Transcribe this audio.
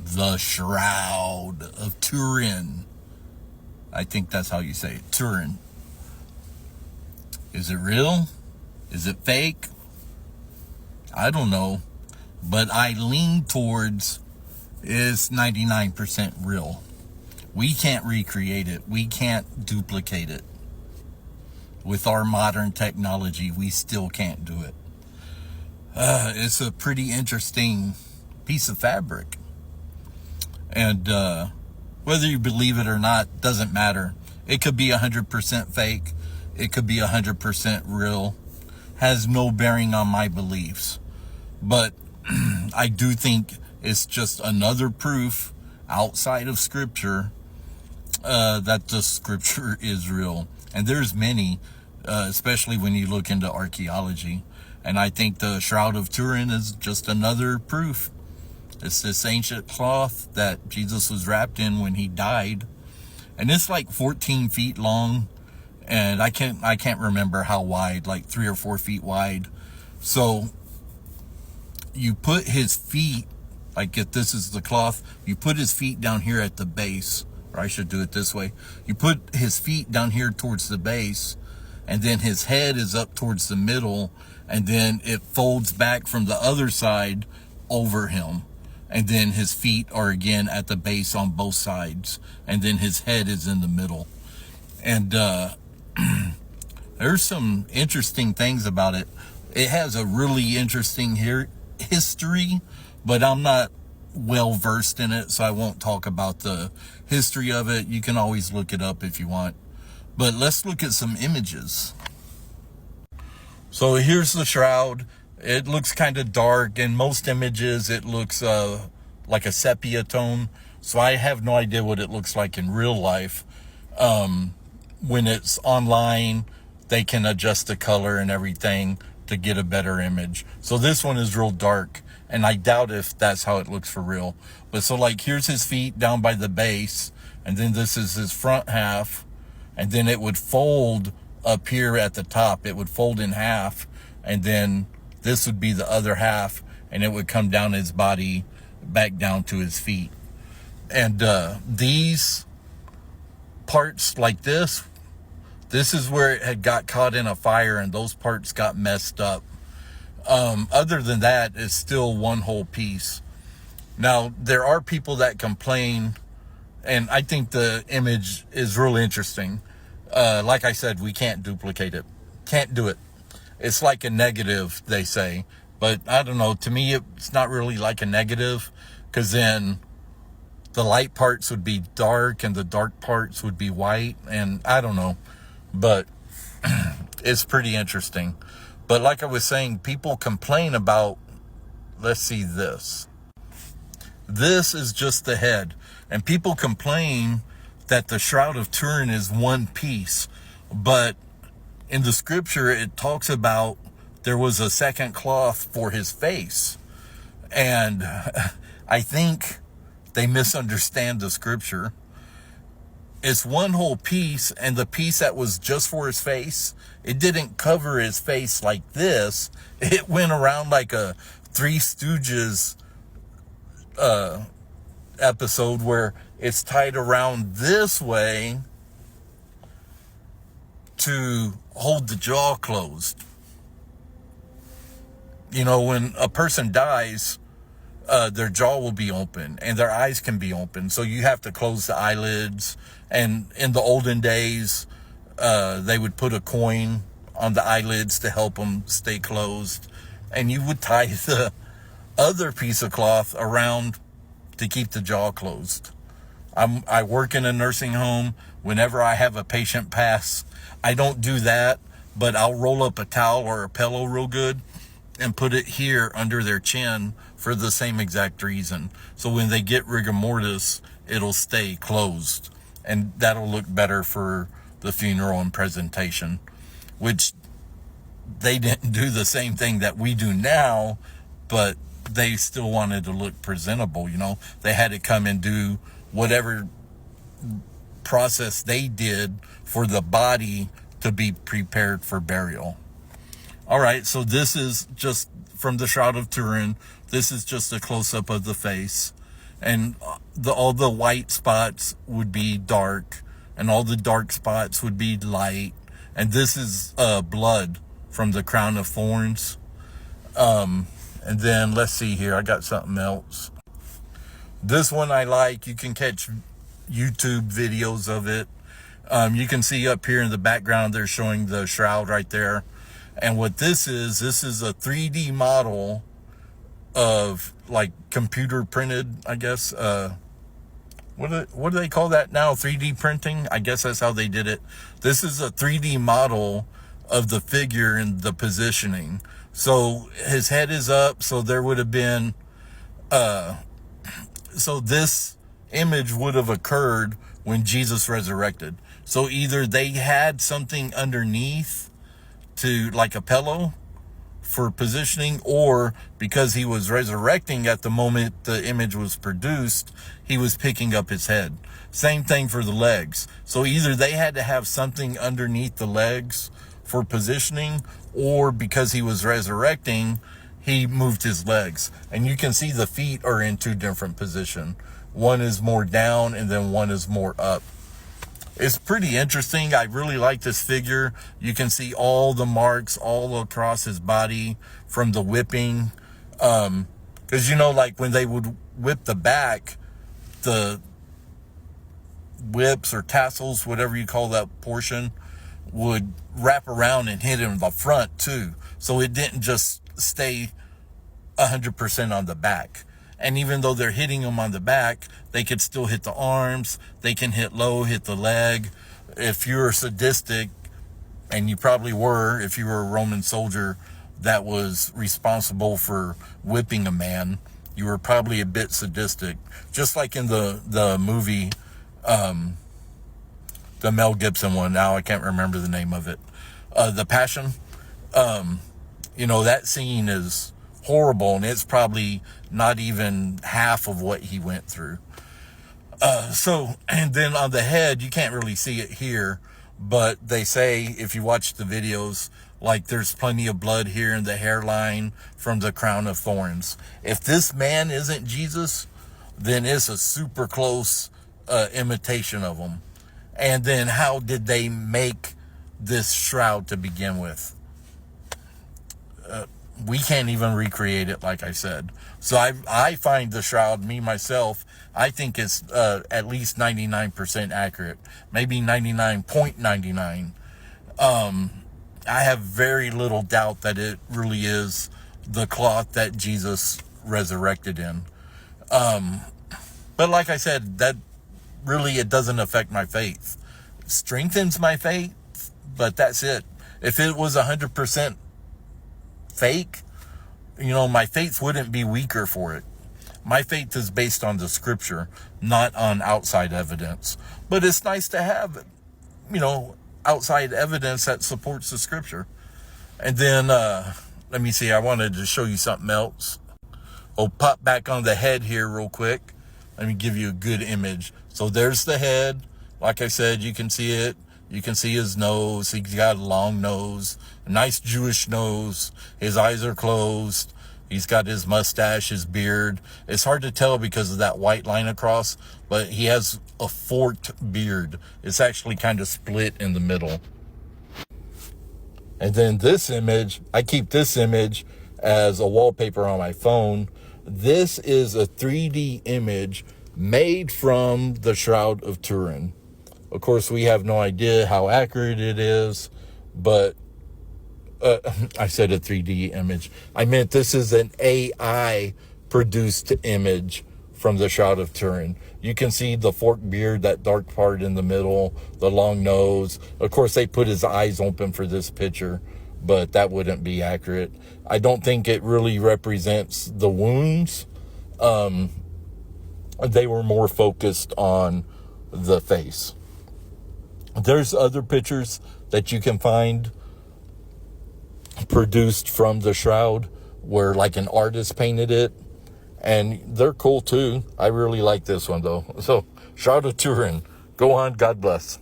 the Shroud of Turin. I think that's how you say it, Turin. Is it real? Is it fake? I don't know. But I lean towards it's 99% real. We can't recreate it. We can't duplicate it. With our modern technology, we still can't do it. It's a pretty interesting piece of fabric. And whether you believe it or not doesn't matter. It could be 100% fake. It could be 100% real. Has no bearing on my beliefs. But I do think it's just another proof outside of scripture that the scripture is real. And there's many, especially when you look into archaeology. And I think the Shroud of Turin is just another proof. It's this ancient cloth that Jesus was wrapped in when he died. And it's like 14 feet long. And I can't remember how wide, like 3 or 4 feet wide. So you put his feet, like if this is the cloth, you put his feet down here at the base. Or I should do it this way. You put his feet down here towards the base. And then his head is up towards the middle. And then it folds back from the other side over him. And then his feet are again at the base on both sides. And then his head is in the middle. And there's some interesting things about it. It has a really interesting history, but I'm not well versed in it, so I won't talk about the history of it. You can always look it up if you want. But let's look at some images. So here's the shroud. It looks kind of dark. In most images, it looks like a sepia tone. So I have no idea what it looks like in real life. When it's online, they can adjust the color and everything to get a better image. So this one is real dark, and I doubt if that's how it looks for real. But so like here's his feet down by the base, and then this is his front half, and then it would fold up here at the top. It would fold in half, and then this would be the other half, and it would come down his body back down to his feet. And these parts like this is where it had got caught in a fire, and those parts got messed up. Other than that, it's still one whole piece. Now, there are people that complain, and I think the image is really interesting. Like I said, we can't duplicate it. Can't do it. It's like a negative, they say. But I don't know. To me, it's not really like a negative, because then the light parts would be dark and the dark parts would be white. And I don't know. But it's pretty interesting. But like I was saying, people complain about, let's see this. This is just the head. And people complain that the Shroud of Turin is one piece. But in the scripture, it talks about there was a second cloth for his face. And I think they misunderstand the scripture. It's one whole piece, and the piece that was just for his face, it didn't cover his face like this. It went around like a Three Stooges episode where it's tied around this way to hold the jaw closed. You know, when a person dies, their jaw will be open and their eyes can be open. So you have to close the eyelids. And in the olden days, they would put a coin on the eyelids to help them stay closed. And you would tie the other piece of cloth around to keep the jaw closed. I work in a nursing home. Whenever I have a patient pass, I don't do that, but I'll roll up a towel or a pillow real good and put it here under their chin for the same exact reason. So when they get rigor mortis, it'll stay closed. And that'll look better for the funeral and presentation, which they didn't do the same thing that we do now, but they still wanted to look presentable. You know, they had to come and do whatever process they did for the body to be prepared for burial. All right, so this is just from the Shroud of Turin. This is just a close-up of the face. and all the white spots would be dark, and all the dark spots would be light. And this is blood from the crown of thorns. And then let's see here, I got something else. This one I like. You can catch YouTube videos of it. You can see up here in the background, they're showing the shroud right there. And what this is a 3D model of, like, computer printed, I guess. What do they call that now? 3D printing? I guess that's how they did it. This is a 3D model of the figure and the positioning. So his head is up, so there would have been, so this image would have occurred when Jesus resurrected. So either they had something underneath to, like a pillow for positioning, or because he was resurrecting at the moment the image was produced, he was picking up his head. Same thing for the legs. So either they had to have something underneath the legs for positioning, or because he was resurrecting, he moved his legs. And you can see the feet are in two different positions. One is more down and then one is more up. It's pretty interesting. I really like this figure. You can see all the marks all across his body from the whipping. Because, you know, like when they would whip the back, the whips or tassels, whatever you call that portion, would wrap around and hit him in the front too. So it didn't just stay 100% on the back. And even though they're hitting him on the back, they could still hit the arms. They can hit low, hit the leg. If you're sadistic, and you probably were, if you were a Roman soldier that was responsible for whipping a man, you were probably a bit sadistic. Just like in the movie, the Mel Gibson one. Now I can't remember the name of it. The Passion. You know, that scene is horrible, and it's probably not even half of what he went through. So, and then on the head, you can't really see it here, but they say, if you watch the videos, like there's plenty of blood here in the hairline from the crown of thorns. If this man isn't Jesus, then it's a super close imitation of him. And then how did they make this shroud to begin with? We can't even recreate it, like I said. So I find the shroud, me myself, I think it's at least 99% accurate, maybe 99.99. I have very little doubt that it really is the cloth that Jesus resurrected in. But like I said, that really, it doesn't affect my faith. It strengthens my faith, but that's it. If it was 100% fake, you know, my faith wouldn't be weaker for it. My faith is based on the scripture, not on outside evidence. But it's nice to have, you know, outside evidence that supports the scripture. And then, let me see, I wanted to show you something else. I'll pop back on the head here real quick. Let me give you a good image. So there's the head. Like I said, you can see it. You can see his nose. He's got a long nose, a nice Jewish nose. His eyes are closed. He's got his mustache, his beard. It's hard to tell because of that white line across, but he has a forked beard. It's actually kind of split in the middle. And then this image, I keep this image as a wallpaper on my phone. This is a 3D image made from the Shroud of Turin. Of course, we have no idea how accurate it is, but I said a 3D image. I meant this is an AI produced image from the Shroud of Turin. You can see the forked beard, that dark part in the middle, the long nose. Of course, they put his eyes open for this picture, but that wouldn't be accurate. I don't think it really represents the wounds. They were more focused on the face. There's other pictures that you can find produced from the shroud where like an artist painted it, and they're cool too. I really like this one though. So, Shroud of Turin. Go on. God bless.